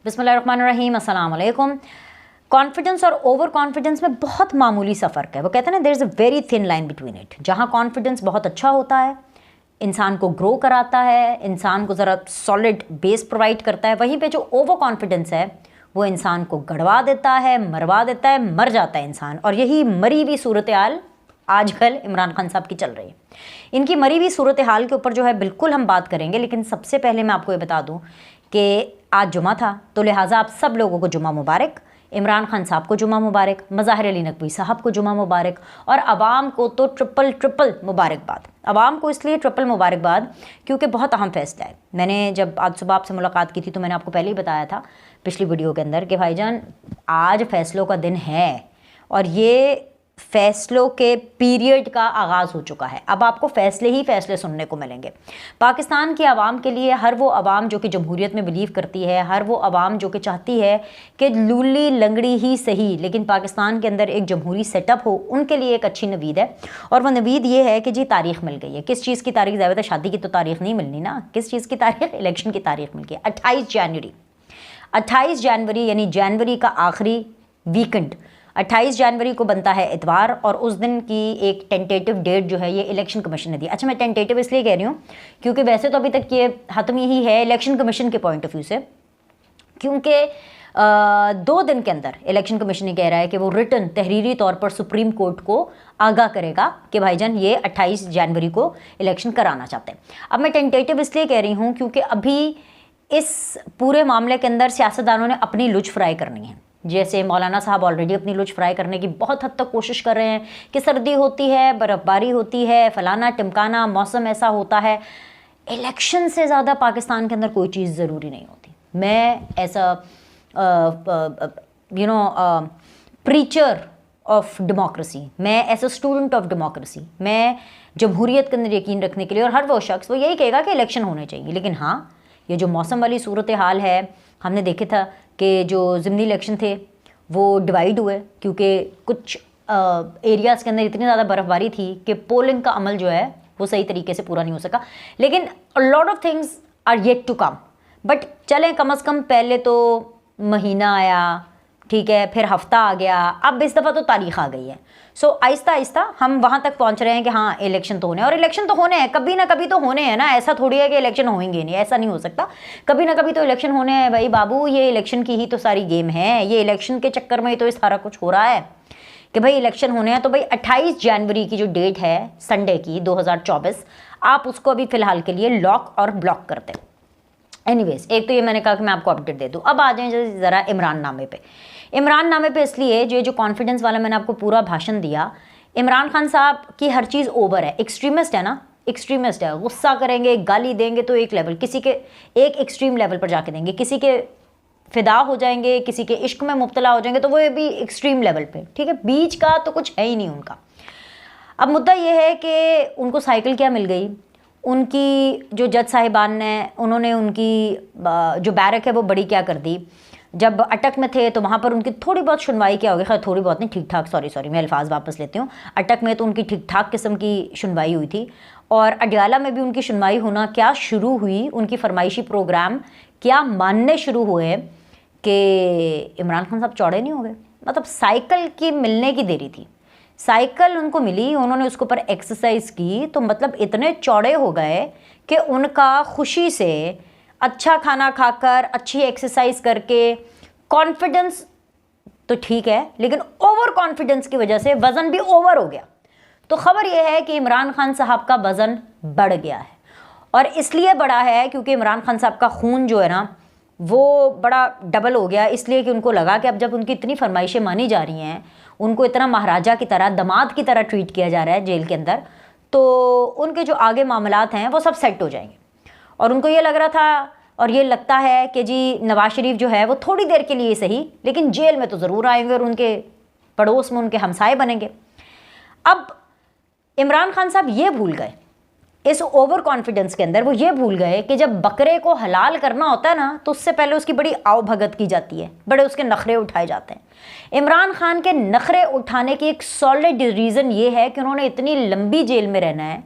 बिस्मिल्लाहिर्रहमानिर्रहीम, अस्सलाम वालेकुम। कॉन्फिडेंस और ओवर कॉन्फिडेंस में बहुत मामूली सा फ़र्क है। वो कहते हैं ना, there is a very thin line between it. जहाँ कॉन्फिडेंस बहुत अच्छा होता है, इंसान को ग्रो कराता है, इंसान को ज़रा सॉलिड बेस प्रोवाइड करता है, वहीं पे जो ओवर कॉन्फिडेंस है वो इंसान को गड़वा देता है, मरवा देता है, मर जाता है इंसान। और यही मरी हुई सूरत हाल आजकल इमरान खान साहब की चल रही है। इनकी मरी हुई सूरत हाल के ऊपर जो है बिल्कुल हम बात करेंगे, लेकिन सबसे पहले मैं आपको ये बता दूं कि आज जुमा था, तो लिहाजा आप सब लोगों को जुमा मुबारक। इमरान खान साहब को जुमा मुबारक, मज़ाहिर अली नकवी साहब को जुमा मुबारक, और अवाम को तो ट्रिपल मुबारकबाद। अवाम को इसलिए ट्रिपल मुबारकबाद क्योंकि बहुत अहम फैसला है। मैंने जब आज सुबह आपसे मुलाकात की थी तो मैंने आपको पहले ही बताया था पिछली वीडियो के अंदर कि भाईजान आज फ़ैसलों का दिन है और ये फ़ैसलों के पीरियड का आगाज़ हो चुका है। अब आपको फ़ैसले ही फ़ैसले सुनने को मिलेंगे। पाकिस्तान की आवाम के लिए, हर वो आवाम जो कि जमहूरियत में बिलीव करती है, हर वो आवाम जो कि चाहती है कि लूली लंगड़ी ही सही लेकिन पाकिस्तान के अंदर एक जमहूरी सेटअप हो, उनके लिए एक अच्छी नवीद है। और वह नवीद ये है कि जी तारीख़ मिल गई है। किस चीज़ की तारीख़? ज़्यादा शादी की तो तारीख़ नहीं मिलनी ना, किस चीज़ की तारीख़? इलेक्शन की तारीख़ मिल गई 28 जनवरी। 28 जनवरी यानी जनवरी का आखिरी वीकेंड 28 जनवरी को बनता है इतवार, और उस दिन की एक टेंटेटिव डेट जो है ये इलेक्शन कमीशन ने दी। अच्छा, मैं टेंटेटिव इसलिए कह रही हूँ क्योंकि वैसे तो अभी तक ये हतमी ही है इलेक्शन कमीशन के पॉइंट ऑफ व्यू से, क्योंकि 2 दिन के अंदर इलेक्शन कमीशन ये कह रहा है कि वो रिटन तहरीरी तौर पर सुप्रीम कोर्ट को आगाह करेगा कि भाईजान ये 28 जनवरी को इलेक्शन कराना चाहते हैं। अब मैं टेंटेटिव इसलिए कह रही हूँ क्योंकि अभी इस पूरे मामले के अंदर सियासतदानों ने अपनी लुच फ्राई करनी है। जैसे मौलाना साहब ऑलरेडी अपनी लुच फ्राई करने की बहुत हद तक कोशिश कर रहे हैं कि सर्दी होती है, बर्फ़बारी होती है, फलाना टिमकाना, मौसम ऐसा होता है। इलेक्शन से ज़्यादा पाकिस्तान के अंदर कोई चीज़ ज़रूरी नहीं होती। मैं ऐसा प्रीचर ऑफ डेमोक्रेसी, मैं as a student of democracy, मैं जमहूरियत के अंदर यकीन रखने के लिए, और हर वो शख्स वो यही कहेगा कि इलेक्शन होने चाहिए। लेकिन हाँ, ये जो मौसम वाली सूरत हाल है, हमने देखे था कि जो ज़िमनी इलेक्शन थे वो डिवाइड हुए क्योंकि कुछ एरियाज़ के अंदर इतनी ज़्यादा बर्फ़बारी थी कि पोलिंग का अमल जो है वो सही तरीके से पूरा नहीं हो सका। लेकिन a lot of things are yet to come. But चलें, कम अज़ कम पहले तो महीना आया, ठीक है, फिर हफ्ता आ गया, अब इस दफ़ा तो तारीख़ आ गई है। सो आहिस्ता आहिस्ता हम वहाँ तक पहुँच रहे हैं कि हाँ इलेक्शन तो होने हैं, और इलेक्शन तो होने हैं, कभी ना कभी तो होने हैं ना। ऐसा थोड़ी है कि इलेक्शन होंगे नहीं, ऐसा नहीं हो सकता। कभी ना कभी तो इलेक्शन होने हैं भाई बाबू। ये इलेक्शन की ही तो सारी गेम है, ये इलेक्शन के चक्कर में ही तो ये सारा कुछ हो रहा है कि भाई इलेक्शन होने हैं। तो भाई 28 जनवरी की जो डेट है संडे की 2024, आप उसको अभी फ़िलहाल के लिए लॉक और ब्लॉक कर दें। एनीवेज, एक तो ये मैंने कहा कि मैं आपको अपडेट दे दूँ। अब आ जाएं ज़रा इमरान नामे पे। इमरान नामे पे इसलिए जो कॉन्फिडेंस वाला मैंने आपको पूरा भाषण दिया, इमरान खान साहब की हर चीज़ ओवर है। एक्सट्रीमिस्ट है ना, एक्सट्रीमिस्ट है। गुस्सा करेंगे, गाली देंगे तो एक लेवल, किसी के एक एक्सट्रीम लेवल पर जाके देंगे, किसी के फिदा हो जाएंगे, किसी के इश्क में मुब्तला हो जाएंगे तो वो भी एक्सट्रीम लेवल पे, ठीक है। बीच का तो कुछ है ही नहीं उनका। अब मुद्दा ये है कि उनको साइकिल क्या मिल गई। उनकी जो जज साहिबान ने, उन्होंने उनकी जो बैरक है वो बड़ी क्या कर दी। जब अटक में थे तो वहाँ पर उनकी थोड़ी बहुत सुनवाई क्या होगी, खैर थोड़ी बहुत नहीं, ठीक ठाक, सॉरी मैं अल्फाज वापस लेती हूँ। अटक में तो उनकी ठीक ठाक किस्म की सुनवाई हुई थी, और अडयाला में भी उनकी सुनवाई होना क्या शुरू हुई, उनकी फरमाइशी प्रोग्राम क्या मानने शुरू हुए कि इमरान खान साहब चौड़े नहीं हो गए। मतलब साइकिल की मिलने की देरी थी, साइकिल उनको मिली, उन्होंने उसके ऊपर एक्सरसाइज की तो मतलब इतने चौड़े हो गए कि उनका खुशी से अच्छा खाना खाकर, अच्छी एक्सरसाइज करके, कॉन्फिडेंस तो ठीक है लेकिन ओवर कॉन्फिडेंस की वजह से वज़न भी ओवर हो गया। तो ख़बर यह है कि इमरान खान साहब का वज़न बढ़ गया है, और इसलिए बढ़ा है क्योंकि इमरान खान साहब का खून जो है ना वो बड़ा डबल हो गया। इसलिए कि उनको लगा कि अब जब उनकी इतनी फरमाइशें मानी जा रही हैं, उनको इतना महाराजा की तरह, दमाद की तरह ट्रीट किया जा रहा है जेल के अंदर, तो उनके जो आगे मामलात हैं वो सब सेट हो जाएंगे। और उनको ये लग रहा था और ये लगता है कि जी नवाज शरीफ जो है वो थोड़ी देर के लिए सही लेकिन जेल में तो ज़रूर आएंगे और उनके पड़ोस में उनके हमसाए बनेंगे। अब इमरान खान साहब ये भूल गए इस ओवर कॉन्फिडेंस के अंदर, वो ये भूल गए कि जब बकरे को हलाल करना होता है ना तो उससे पहले उसकी बड़ी आवभगत की जाती है, बड़े उसके नखरे उठाए जाते हैं। इमरान खान के नखरे उठाने की एक सॉलिड रीज़न ये है कि उन्होंने इतनी लंबी जेल में रहना है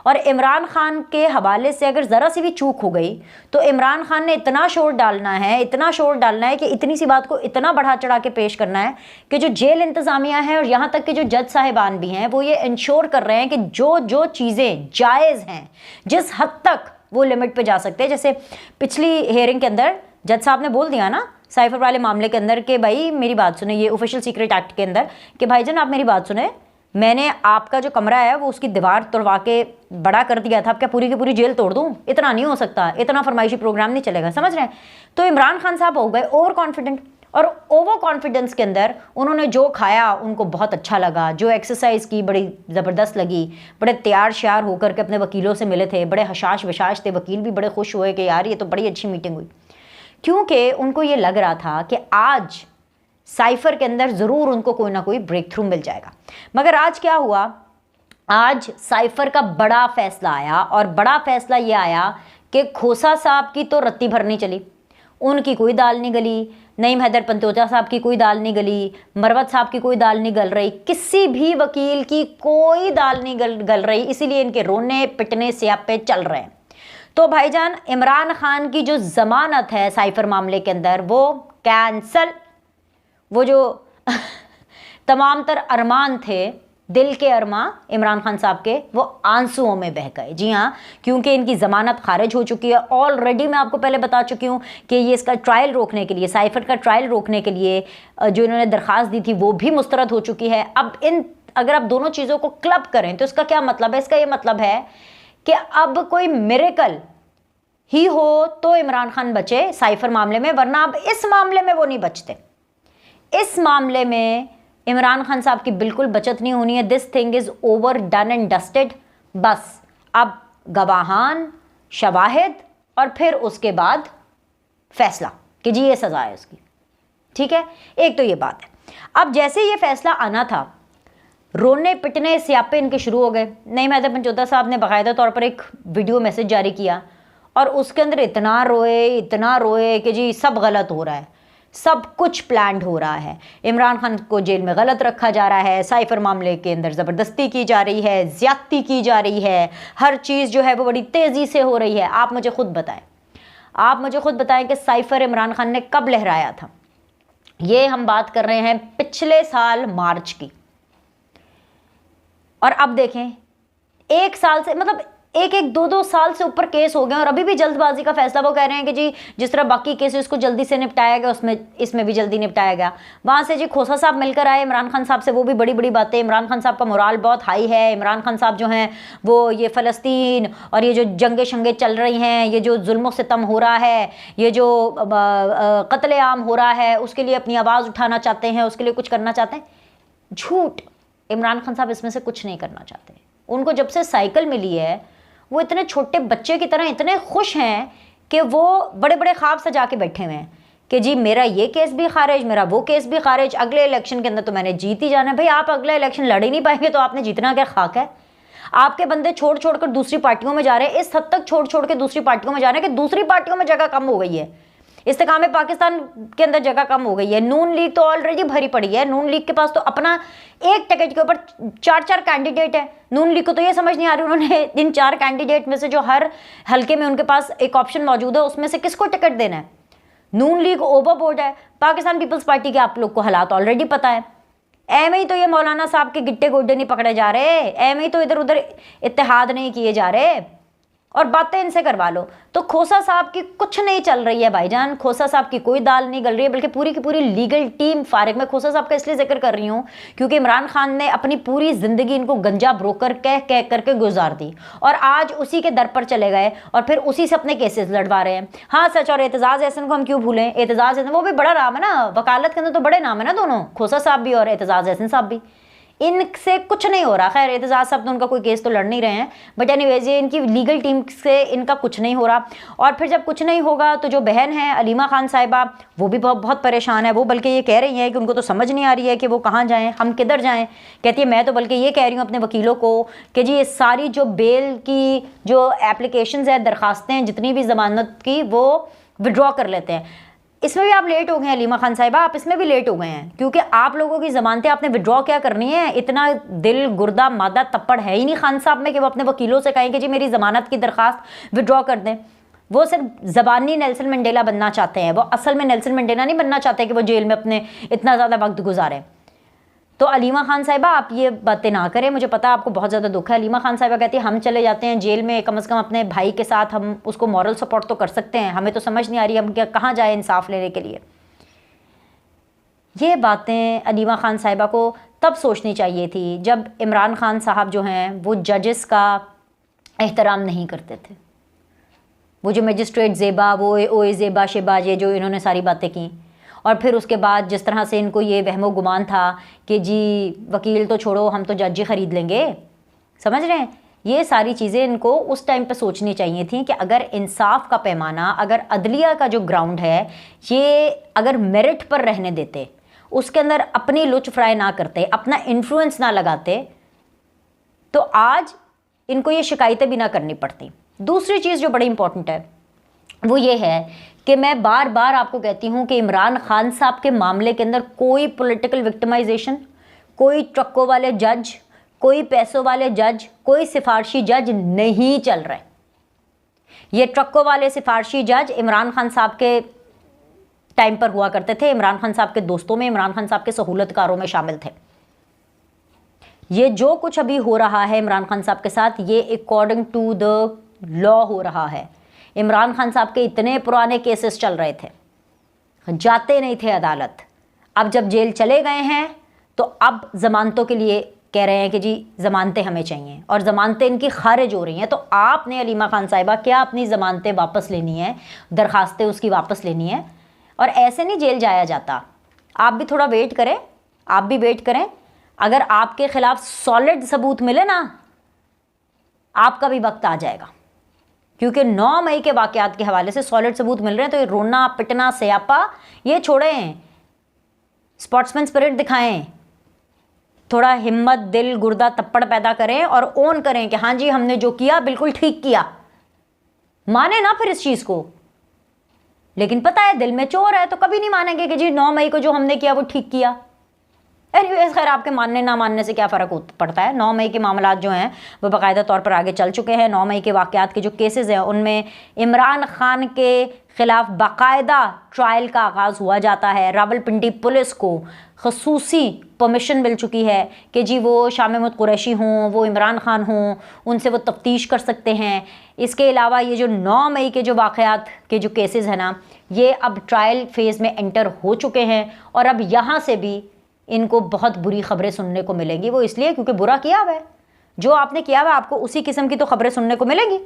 और इमरान खान के हवाले से अगर ज़रा सी भी चूक हो गई तो इमरान खान ने इतना शोर डालना है, इतना शोर डालना है कि इतनी सी बात को इतना बढ़ा चढ़ा के पेश करना है कि जो जेल इंतज़ामिया है और यहाँ तक कि जो जज साहिबान भी हैं वो ये इंश्योर कर रहे हैं कि जो जो चीज़ें जायज़ हैं, जिस हद तक वो लिमिट पे जा सकते हैं। जैसे पिछली हेयरिंग के अंदर जज साहब ने बोल दिया ना साइफर वाले मामले के अंदर कि भाई मेरी बात सुने, ये ऑफिशियल सीक्रेट एक्ट के अंदर, कि भाईजान आप मेरी बात सुने, मैंने आपका जो कमरा है वो उसकी दीवार तोड़वा के बड़ा कर दिया था, अब क्या पूरी की पूरी जेल तोड़ दूं? इतना नहीं हो सकता, इतना फरमाइशी प्रोग्राम नहीं चलेगा, समझ रहे हैं? तो इमरान खान साहब हो गए ओवर कॉन्फिडेंट, और ओवर कॉन्फिडेंस के अंदर उन्होंने जो खाया उनको बहुत अच्छा लगा, जो एक्सरसाइज की बड़ी ज़बरदस्त लगी, बड़े तैयार श्यार होकर के अपने वकीलों से मिले थे, बड़े हशाश वशाश थे, वकील भी बड़े खुश हुए कि यार ये तो बड़ी अच्छी मीटिंग हुई, क्योंकि उनको ये लग रहा था कि आज साइफर के अंदर ज़रूर उनको कोई ना कोई ब्रेक थ्रू मिल जाएगा। मगर आज क्या हुआ, आज साइफर का बड़ा फैसला आया, और बड़ा फैसला ये आया कि खोसा साहब की तो रत्ती भर नहीं चली, उनकी कोई दाल नहीं गली, नईम हैदर पंतोजा साहब की कोई दाल नहीं गली, मरवत साहब की कोई दाल नहीं गल रही, किसी भी वकील की कोई दाल नहीं गल रही, इसीलिए इनके रोने पिटने स्यापे चल रहे हैं। तो भाईजान इमरान खान की जो ज़मानत है साइफर मामले के अंदर वो कैंसल, वो जो तमाम तर अरमान थे, दिल के अरमा इमरान खान साहब के, वो आंसुओं में बह गए। जी हाँ, क्योंकि इनकी ज़मानत खारिज हो चुकी है ऑलरेडी। मैं आपको पहले बता चुकी हूँ कि ये इसका ट्रायल रोकने के लिए, साइफर का ट्रायल रोकने के लिए जो इन्होंने दरख्वास्त दी थी वो भी मुस्तरद हो चुकी है। अब अगर आप दोनों चीज़ों को क्लब करें तो इसका क्या मतलब है? इसका ये मतलब है कि अब कोई मिरेकल ही हो तो इमरान खान बचे साइफर मामले में, वरना अब इस मामले में वो नहीं बचते। इस मामले में इमरान खान साहब की बिल्कुल बचत नहीं होनी है। This thing is over done and dusted. बस अब गवाहान, शवाहिद और फिर उसके बाद फैसला कि जी ये सज़ा है उसकी, ठीक है। एक तो ये बात है। अब जैसे ये फैसला आना था, रोने पिटने स्यापे इनके शुरू हो गए। नईम हैदर पंतोजा साहब ने बाकायदा तौर पर एक वीडियो मैसेज जारी किया और उसके अंदर इतना रोए कि जी सब गलत हो रहा है, सब कुछ प्लान्ड हो रहा है, इमरान खान को जेल में गलत रखा जा रहा है, साइफर मामले के अंदर ज़बरदस्ती की जा रही है, ज़्यादती की जा रही है, हर चीज़ जो है वो बड़ी तेज़ी से हो रही है। आप मुझे खुद बताएं कि साइफर इमरान खान ने कब लहराया था? ये हम बात कर रहे हैं पिछले साल मार्च की, और अब देखें एक साल से, मतलब एक 2 साल से ऊपर केस हो गए और अभी भी जल्दबाजी का फैसला। वो कह रहे हैं कि जी जिस तरह बाकी केसेस को जल्दी से निपटाया गया उसमें इसमें भी जल्दी निपटाया गया। वहाँ से जी खोसा साहब मिलकर आए इमरान खान साहब से, वो भी बड़ी बड़ी बातें। इमरान खान साहब का मोराल बहुत हाई है। इमरान खान साहब जो हैं वो ये फ़लस्तीन और ये जो जंगे शंगे चल रही हैं, ये जो जुल्म सितम हो रहा है, ये जो कत्लेआम हो रहा है, उसके लिए अपनी आवाज़ उठाना चाहते हैं, उसके लिए कुछ करना चाहते हैं। झूठ, इमरान खान साहब इसमें से कुछ नहीं करना चाहते। उनको जब से साइकिल मिली है वो इतने छोटे बच्चे की तरह इतने खुश हैं कि वो बड़े बड़े ख्वाब सजा के बैठे हुए हैं कि जी मेरा ये केस भी खारिज, मेरा वो केस भी खारिज, अगले इलेक्शन के अंदर तो मैंने जीत ही जाना है। भाई आप अगला इलेक्शन लड़ ही नहीं पाएंगे तो आपने जीतना क्या खाक है? आपके बंदे छोड़ छोड़ कर दूसरी पार्टियों में जा रहे हैं, इस हद तक छोड़ छोड़ के दूसरी पार्टियों में जा रहे हैं कि दूसरी पार्टियों में जगह कम हो गई है। इस्तेकाम पाकिस्तान के अंदर जगह कम हो गई है। नून लीग तो ऑलरेडी भरी पड़ी है। नून लीग के पास तो अपना एक टिकट के ऊपर 4 कैंडिडेट है। नून लीग को तो ये समझ नहीं आ रही उन्होंने इन 4 कैंडिडेट में से जो हर हल्के में उनके पास एक ऑप्शन मौजूद है उसमें से किसको टिकट देना है। नून लीग ओवरबोर्ड है। पाकिस्तान पीपल्स पार्टी के आप लोग को हालात ऑलरेडी पता है। एम ही तो ये मौलाना साहब के गिट्टे गोड्डे नहीं पकड़े जा रहे, एम ही तो इधर उधर इत्तेहाद नहीं किए जा रहे और बातें इनसे करवा लो। तो खोसा साहब की कुछ नहीं चल रही है भाईजान, खोसा साहब की कोई दाल नहीं गल रही है, बल्कि पूरी की पूरी लीगल टीम फारिग। मैं खोसा साहब का इसलिए जिक्र कर रही हूँ क्योंकि इमरान खान ने अपनी पूरी ज़िंदगी इनको गंजा ब्रोकर कह कह करके गुजार दी और आज उसी के दर पर चले गए और फिर उसी से अपने केसेस लड़वा रहे हैं। हाँ सच, और एतजाज़ एहसन को हम क्यों भूलें? एतजाज़ एहसन वो भी बड़ा नाम है ना, वकालत के अंदर तो बड़े नाम है ना दोनों, खोसा साहब भी और एतजाज़ एहसन साहब भी। इनसे कुछ नहीं हो रहा। खैर एतजाज़ साहब तो उनका कोई केस तो लड़ नहीं रहे हैं, बट एनीवेज ये इनकी लीगल टीम से इनका कुछ नहीं हो रहा। और फिर जब कुछ नहीं होगा तो जो बहन है अलीमा खान साहिबा वो भी बहुत परेशान है। वो बल्कि ये कह रही हैं कि उनको तो समझ नहीं आ रही है कि वो कहाँ जाएँ, हम किधर जाएँ। कहती है मैं तो बल्कि ये कह रही हूँ अपने वकीलों को कि जी ये सारी जो बेल की जो एप्लीकेशंस है, दरखास्तें हैं जितनी भी ज़मानत की, वो विड्रॉ कर लेते हैं। इसमें भी आप लेट हो गए हैं अलीमा खान साहिबा, आप इसमें भी लेट हो गए हैं, क्योंकि आप लोगों की ज़मानतें आपने विड्रॉ क्या करनी है। इतना दिल गुर्दा मादा तप्पड़ है ही नहीं खान साहब में कि वो अपने वकीलों से कहें कि जी मेरी ज़मानत की दरख्वास्त विड्रॉ कर दें। वो सिर्फ ज़बानी नेल्सन मंडेला बनना चाहते हैं, वो असल में नेल्सन मंडेला नहीं बनना चाहते कि वो जेल में अपने इतना ज़्यादा वक्त गुजारें। तो अलीमा खान साहिबा आप ये बातें ना करें, मुझे पता है आपको बहुत ज़्यादा दुख है। अलीमा खान साहिबा कहती है हम चले जाते हैं जेल में, कम से कम अपने भाई के साथ हम उसको मॉरल सपोर्ट तो कर सकते हैं। हमें तो समझ नहीं आ रही हम क्या कहाँ जाए इंसाफ लेने के लिए। ये बातें अलीमा खान साहिबा को तब सोचनी चाहिए थी जब इमरान खान साहब जो हैं वो जजेस का एहतराम नहीं करते थे। वो जो मजिस्ट्रेट ज़ेबा, वो ओए ज़ेबा शिबा, ये जो इन्होंने सारी बातें की, और फिर उसके बाद जिस तरह से इनको ये वहमो गुमान था कि जी वकील तो छोड़ो हम तो जज ही ख़रीद लेंगे, समझ रहे हैं। ये सारी चीज़ें इनको उस टाइम पे सोचनी चाहिए थी कि अगर इंसाफ का पैमाना, अगर अदलिया का जो ग्राउंड है ये अगर मेरिट पर रहने देते, उसके अंदर अपनी लुच फ्राई ना करते, अपना इन्फ्लुएंस ना लगाते, तो आज इनको ये शिकायतें भी ना करनी पड़ती। दूसरी चीज़ जो बड़ी इंपॉर्टेंट है वो ये है कि मैं बार बार आपको कहती हूँ कि इमरान खान साहब के मामले के अंदर कोई पॉलिटिकल विक्टिमाइजेशन, कोई ट्रकों वाले जज, कोई पैसों वाले जज, कोई सिफारशी जज नहीं चल रहे। ये ट्रकों वाले सिफारशी जज इमरान खान साहब के टाइम पर हुआ करते थे, इमरान खान साहब के दोस्तों में, इमरान खान साहब के सहूलतकारों में शामिल थे। ये जो कुछ अभी हो रहा है इमरान खान साहब के साथ, ये अकॉर्डिंग टू द लॉ हो रहा है। इमरान खान साहब के इतने पुराने केसेस चल रहे थे, जाते नहीं थे अदालत। अब जब जेल चले गए हैं तो अब ज़मानतों के लिए कह रहे हैं कि जी ज़मानतें हमें चाहिए, और ज़मानतें इनकी खारिज हो रही हैं। तो आपने अलीमा खान साहिबा क्या अपनी ज़मानतें वापस लेनी है, दरखास्तें उसकी वापस लेनी है, और ऐसे नहीं जेल जाया जाता। आप भी थोड़ा वेट करें, आप भी वेट करें। अगर आपके ख़िलाफ़ सॉलिड सबूत मिले ना, आपका भी वक्त आ जाएगा, क्योंकि 9 मई के वाक़यात के हवाले से सॉलिड सबूत मिल रहे हैं। तो ये रोना पिटना स्यापा ये छोड़ें, स्पोर्ट्समैन स्पिरिट दिखाएं, थोड़ा हिम्मत, दिल, गुर्दा, तप्पड़ पैदा करें और ओन करें कि हाँ जी हमने जो किया बिल्कुल ठीक किया। माने ना फिर इस चीज़ को, लेकिन पता है दिल में चोर है तो कभी नहीं मानेंगे कि जी 9 मई को जो हमने किया वो ठीक किया। एनीवेज खैर, आपके मानने ना मानने से क्या फ़र्क पड़ता है। 9 मई के मामला जो हैं वो बाकायदा तौर पर आगे चल चुके हैं। 9 मई के वाक़यात के जो केसेस हैं उनमें इमरान खान के ख़िलाफ़ बाकायदा ट्रायल का आगाज़ हुआ जाता है। रावलपिंडी पुलिस को ख़ुसूसी परमिशन मिल चुकी है कि जी वो शाह महमूद कुरैशी हों, वो इमरान खान हों, उनसे वो तफ्तीश कर सकते हैं। इसके अलावा ये जो 9 मई के जो वाक़यात के जो केसेस हैं ना, ये अब ट्रायल फेज़ में एंटर हो चुके हैं, और अब यहाँ से भी इनको बहुत बुरी खबरें सुनने को मिलेंगी। वो इसलिए क्योंकि बुरा किया हुआ है, जो आपने किया हुआ आपको उसी किस्म की तो खबरें सुनने को मिलेंगी।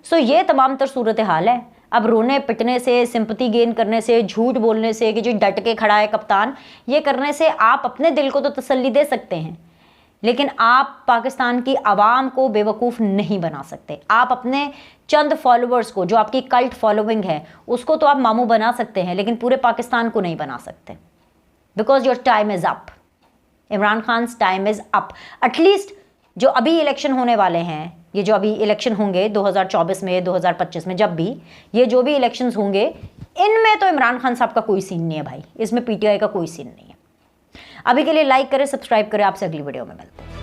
सो ये तमाम तर सूरत हाल है। अब रोने पिटने से, सिंपैथी गेन करने से, झूठ बोलने से कि जो डट के खड़ा है कप्तान, ये करने से आप अपने दिल को तो तसल्ली दे सकते हैं, लेकिन आप पाकिस्तान की आवाम को बेवकूफ़ नहीं बना सकते। आप अपने चंद फॉलोअर्स को, जो आपकी कल्ट फॉलोइंग है, उसको तो आप मामू बना सकते हैं, लेकिन पूरे पाकिस्तान को नहीं बना सकते। Because your time is up, Imran Khan time is up. At least जो अभी इलेक्शन होने वाले हैं, ये जो अभी इलेक्शन होंगे 2024 में, 2025 में, जब भी ये जो भी इलेक्शंस होंगे, इनमें तो इमरान खान साहब का कोई सीन नहीं है भाई, इसमें पीटीआई का कोई सीन नहीं है। अभी के लिए लाइक करें, सब्सक्राइब करें। आपसे अगली वीडियो में मिलते हैं।